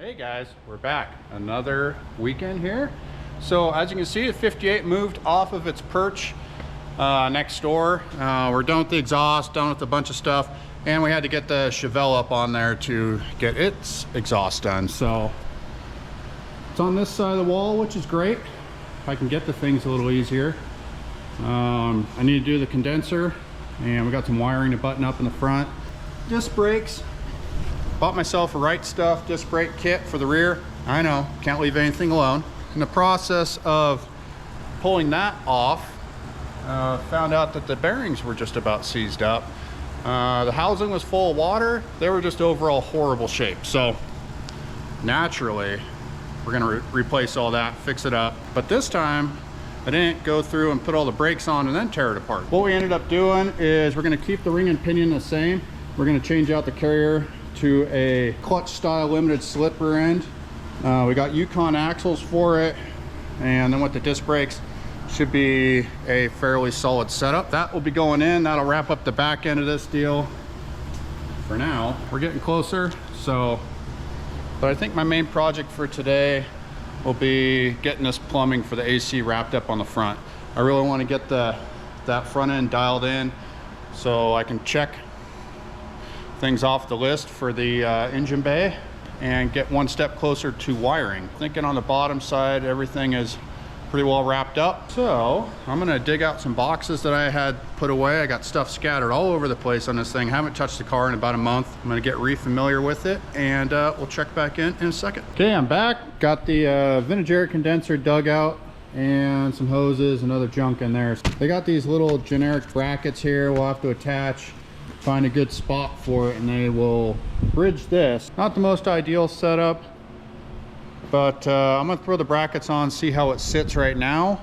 Hey guys, we're back. Another weekend here. So as you can see, the 58 moved off of its perch next door. We're done with the exhaust, done with a bunch of stuff, and we had to get the Chevelle up on there to get its exhaust done. So it's on this side of the wall, which is great. If I can get the things a little easier. I need to do the condenser, and we got some wiring to button up in the front. Disc brakes. Bought myself a Right Stuff disc brake kit for the rear. I know, can't leave anything alone. In the process of pulling that off, found out that the bearings were just about seized up. The housing was full of water. They were just overall horrible shape. So naturally, we're gonna replace all that, fix it up. But this time, I didn't go through and put all the brakes on and then tear it apart. What we ended up doing is we're gonna keep the ring and pinion the same. We're gonna change out the carrier to a clutch style limited slip rear end. We got Yukon axles for it, and then with the disc brakes should be a fairly solid setup. That will be going in. That'll wrap up the back end of this deal. For now, we're getting closer. But I think my main project for today will be getting this plumbing for the AC wrapped up on the front. I really want to get that front end dialed in so I can check things off the list for the engine bay and get one step closer to wiring. Thinking on the bottom side everything is pretty well wrapped up. So I'm gonna dig out some boxes that I had put away. I got stuff scattered all over the place on this thing. Haven't touched the car in about a month. I'm gonna get re-familiar with it, and we'll check back in a second. Okay, I'm back. Got the vintage air condenser dug out and some hoses and other junk in there. They got these little generic brackets here we'll have to attach, find a good spot for it, and they will bridge this. Not the most ideal setup, but I'm gonna throw the brackets on, see how it sits right now,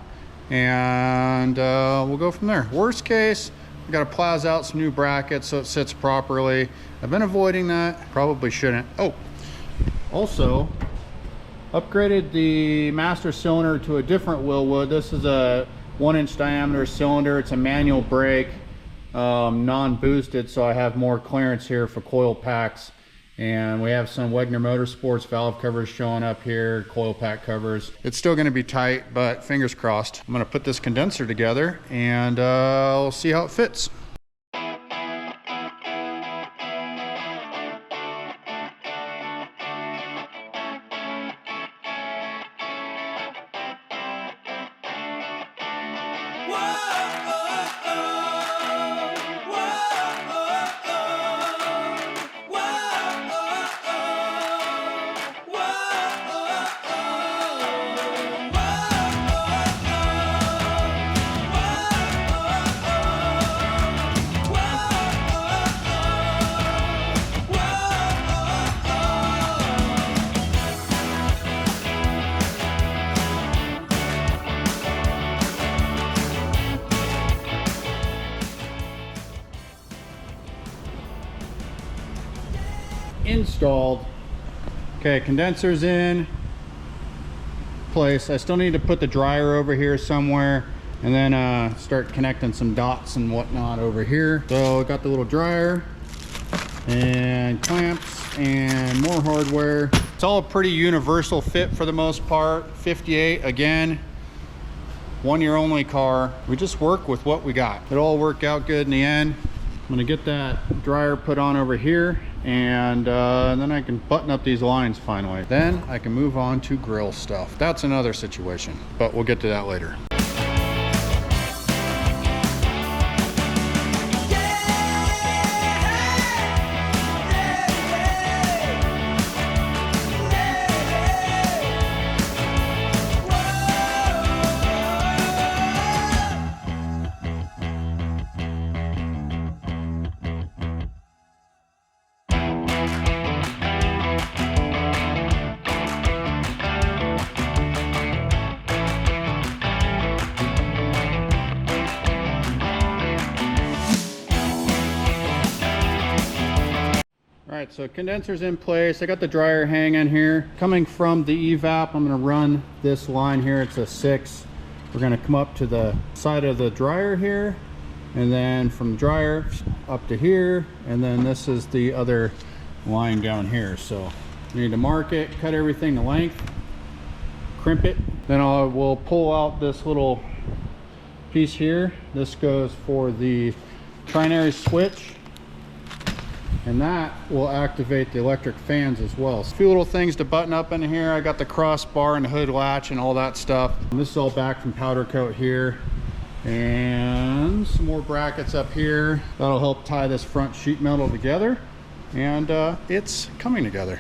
and we'll go from there. Worst case, we gotta plaza out some new brackets so it sits properly. I've been avoiding that, probably shouldn't. Oh, also upgraded the master cylinder to a different Willwood. This is a 1-inch diameter cylinder. It's a manual brake, non-boosted, so I have more clearance here for coil packs. And we have some Wegner Motorsports valve covers showing up here, coil pack covers. It's still going to be tight, but fingers crossed. I'm going to put this condenser together and we'll see how it fits. Installed. Okay, condenser's in place. I still need to put the dryer over here somewhere and then start connecting some dots and whatnot over here. So I got the little dryer and clamps and more hardware. It's all a pretty universal fit for the most part. 58, again, 1 year only car. We just work with what we got. It'll all work out good in the end. I'm gonna get that dryer put on over here, and then I can button up these lines finally. Then I can move on to grill stuff. That's another situation, but we'll get to that later. Alright, so condenser's in place. I got the dryer hanging here. Coming from the evap, I'm going to run this line here. It's a 6. We're going to come up to the side of the dryer here, and then from the dryer up to here, and then this is the other line down here. So I need to mark it, cut everything to length, crimp it. Then we'll pull out this little piece here. This goes for the trinary switch, and that will activate the electric fans as well. So a few little things to button up in here. I got the crossbar and the hood latch and all that stuff. And this is all back from powder coat here. And some more brackets up here. That'll help tie this front sheet metal together. And it's coming together.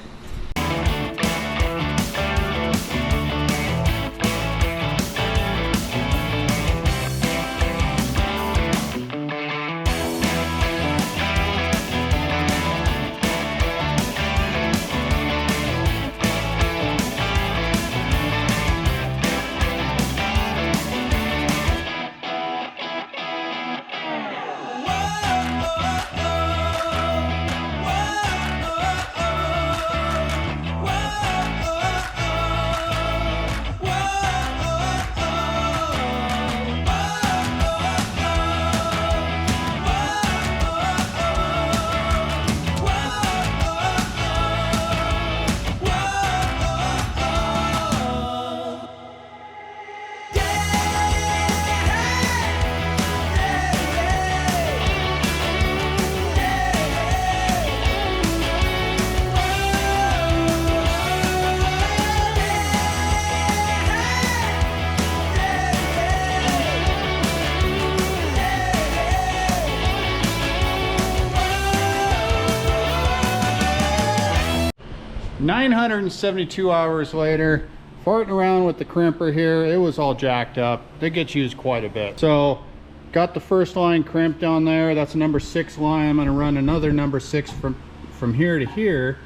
972 hours later, farting around with the crimper here, it was all jacked up. It gets used quite a bit. So got the first line crimped on there. That's a number 6 line. I'm going to run another number 6 from here to here.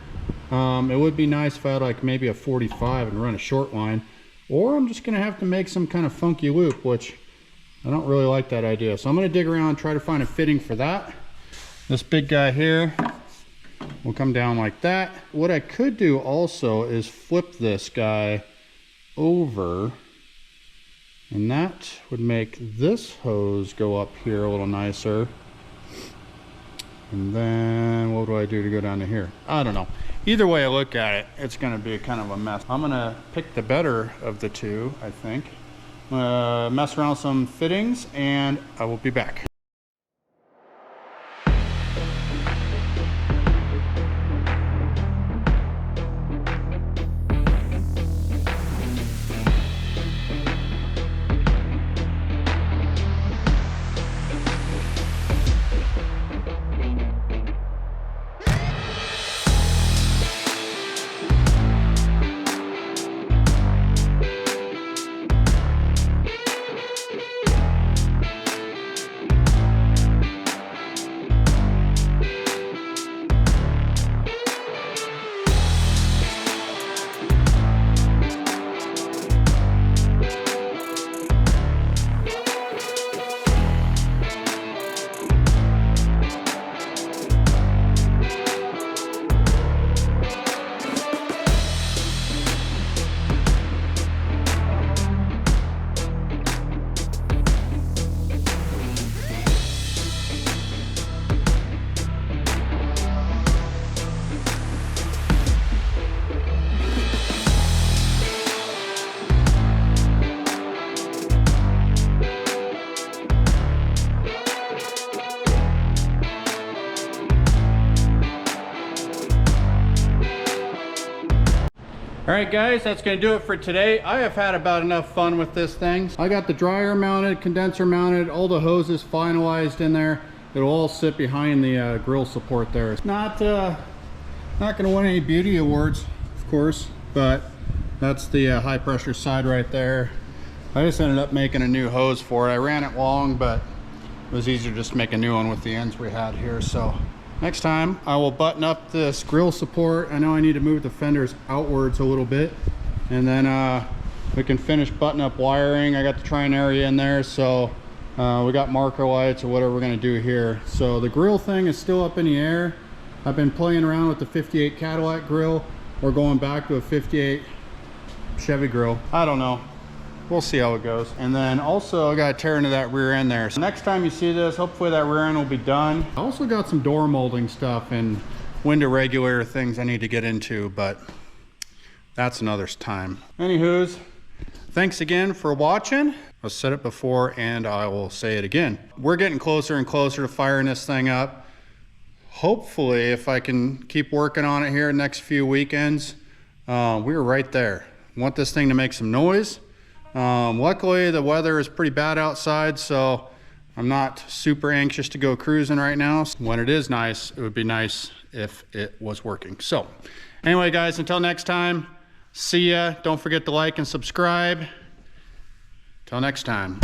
It would be nice if I had like maybe a 45 and run a short line, or I'm just going to have to make some kind of funky loop, which I don't really like that idea. So I'm going to dig around and try to find a fitting for that. This big guy here will come down like that. What I could do also is flip this guy over, and that would make this hose go up here a little nicer. And then what do I do to go down to here? I don't know. Either way I look at it, it's going to be kind of a mess. I'm going to pick the better of the two, I think. Mess around with some fittings, and I will be back. Alright guys, that's going to do it for today. I have had about enough fun with this thing. I got the dryer mounted, condenser mounted, all the hoses finalized in there. It'll all sit behind the grill support there. It's not going to win any beauty awards, of course, but that's the high pressure side right there. I just ended up making a new hose for it. I ran it long, but it was easier just to make a new one with the ends we had here. So next time I will button up this grill support. I know I need to move the fenders outwards a little bit, and then we can finish button up wiring. I got the trinary in there, so we got marker lights or whatever we're going to do here. So the grill thing is still up in the air. I've been playing around with the 58 Cadillac grill or going back to a 58 Chevy grill. I don't know. We'll see how it goes. And then also I got to tear into that rear end there. So next time you see this, hopefully that rear end will be done. I also got some door molding stuff and window regulator things I need to get into, but that's another time. Anywho's, thanks again for watching. I've said it before and I will say it again. We're getting closer and closer to firing this thing up. Hopefully, if I can keep working on it here the next few weekends, we're right there. Want this thing to make some noise. Luckily, the weather is pretty bad outside, so I'm not super anxious to go cruising right now. When it is nice, it would be nice if it was working. So anyway, guys, until next time, see ya. Don't forget to like and subscribe. Till next time.